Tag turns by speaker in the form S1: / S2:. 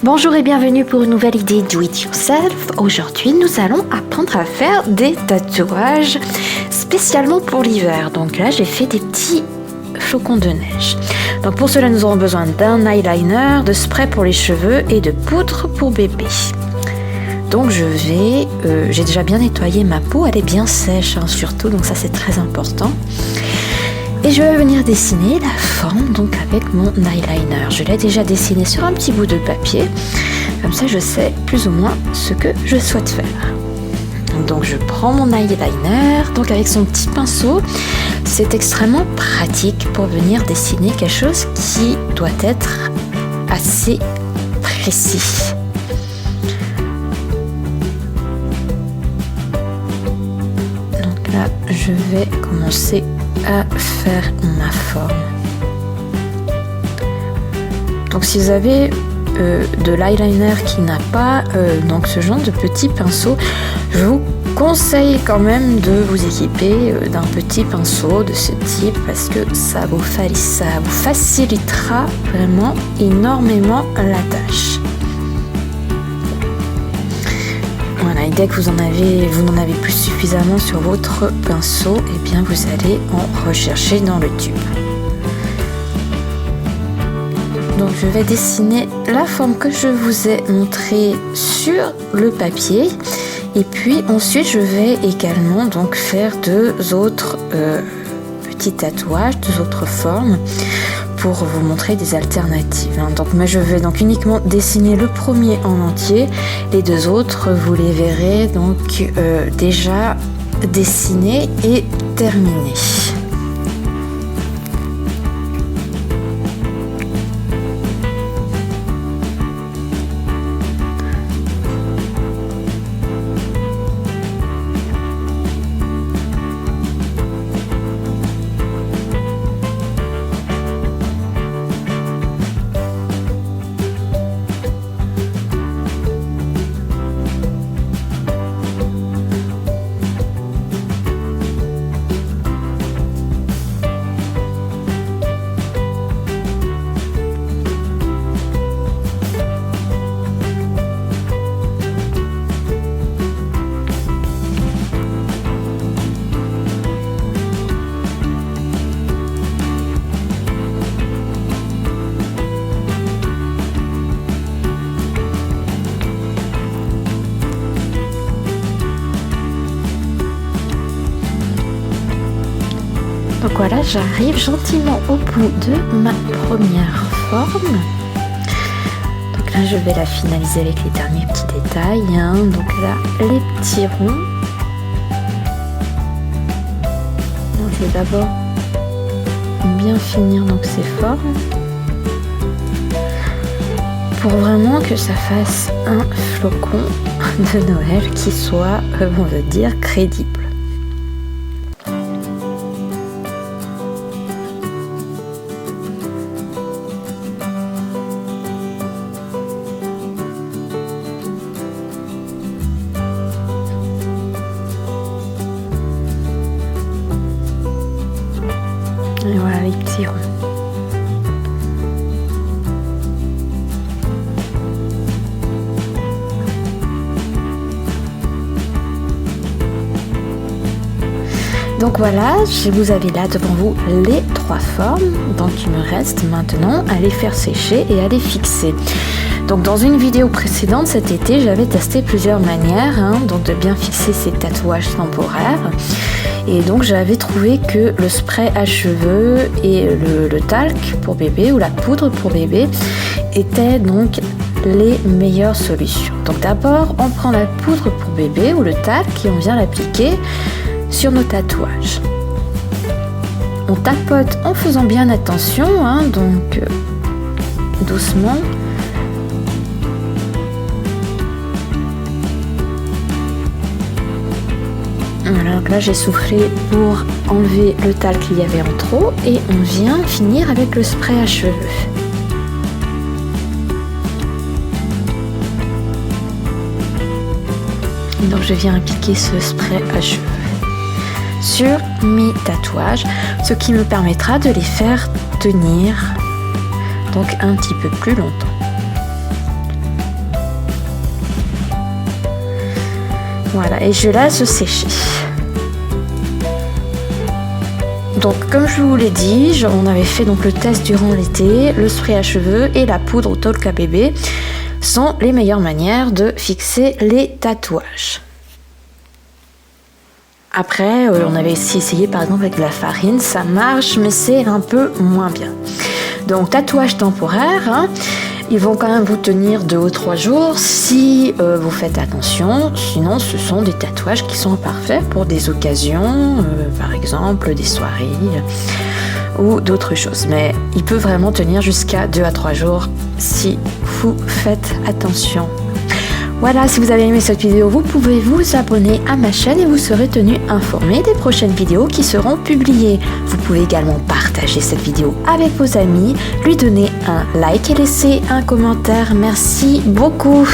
S1: Bonjour et bienvenue pour une nouvelle idée Do It Yourself. Aujourd'hui, nous allons apprendre à faire des tatouages spécialement pour l'hiver. Donc là, j'ai fait des petits flocons de neige. Donc pour cela, nous aurons besoin d'un eyeliner, de spray pour les cheveux et de poudre pour bébé. Donc j'ai déjà bien nettoyé ma peau, elle est bien sèche surtout, donc ça c'est très important. Et je vais venir dessiner la forme donc avec mon eyeliner. Je l'ai déjà dessiné sur un petit bout de papier, comme ça je sais plus ou moins ce que je souhaite faire. Donc je prends mon eyeliner, donc avec son petit pinceau, c'est extrêmement pratique pour venir dessiner quelque chose qui doit être assez précis. Donc là, je vais commencer à faire ma forme. Donc si vous avez de l'eyeliner qui n'a pas donc ce genre de petit pinceau, je vous conseille quand même de vous équiper d'un petit pinceau de ce type parce que ça vous facilitera vraiment énormément la tâche. Voilà, et dès que vous n'en avez plus suffisamment sur votre pinceau, et bien vous allez en rechercher dans le tube. Donc je vais dessiner la forme que je vous ai montrée sur le papier et puis ensuite je vais également donc faire deux autres petits tatouages, deux autres formes pour vous montrer des alternatives. Donc mais je vais donc uniquement dessiner le premier en entier, les deux autres vous les verrez donc déjà dessinés et terminés. Donc voilà, j'arrive gentiment au bout de ma première forme. Donc là, je vais la finaliser avec les derniers petits détails. Donc là, les petits ronds. Donc je vais d'abord bien finir donc ces formes pour vraiment que ça fasse un flocon de Noël qui soit, on va dire, crédible. Et voilà les petits ronds. Donc voilà, vous avez là devant vous les trois formes. Donc il me reste maintenant à les faire sécher et à les fixer. Donc dans une vidéo précédente cet été, j'avais testé plusieurs manières donc de bien fixer ces tatouages temporaires. Et donc j'avais trouvé que le spray à cheveux et le talc pour bébé ou la poudre pour bébé étaient donc les meilleures solutions. Donc d'abord on prend la poudre pour bébé ou le talc et on vient l'appliquer sur nos tatouages. On tapote en faisant bien attention, donc doucement. Voilà, donc là j'ai soufflé pour enlever le talc qu'il y avait en trop et on vient finir avec le spray à cheveux. Donc je viens appliquer ce spray à cheveux sur mes tatouages, ce qui me permettra de les faire tenir donc un petit peu plus longtemps. Voilà, et je laisse sécher. Donc comme je vous l'ai dit, on avait fait donc le test durant l'été, le spray à cheveux et la poudre au talc à bébé sont les meilleures manières de fixer les tatouages. Après, on avait aussi essayé par exemple avec de la farine, ça marche mais c'est un peu moins bien. Donc tatouage temporaire, hein, ils vont quand même vous tenir 2 ou 3 jours si vous faites attention. Sinon, ce sont des tatouages qui sont parfaits pour des occasions, par exemple des soirées ou d'autres choses. Mais il peut vraiment tenir jusqu'à 2 à 3 jours si vous faites attention. Voilà, si vous avez aimé cette vidéo, vous pouvez vous abonner à ma chaîne et vous serez tenu informé des prochaines vidéos qui seront publiées. Vous pouvez également partager cette vidéo avec vos amis, lui donner un like et laisser un commentaire. Merci beaucoup.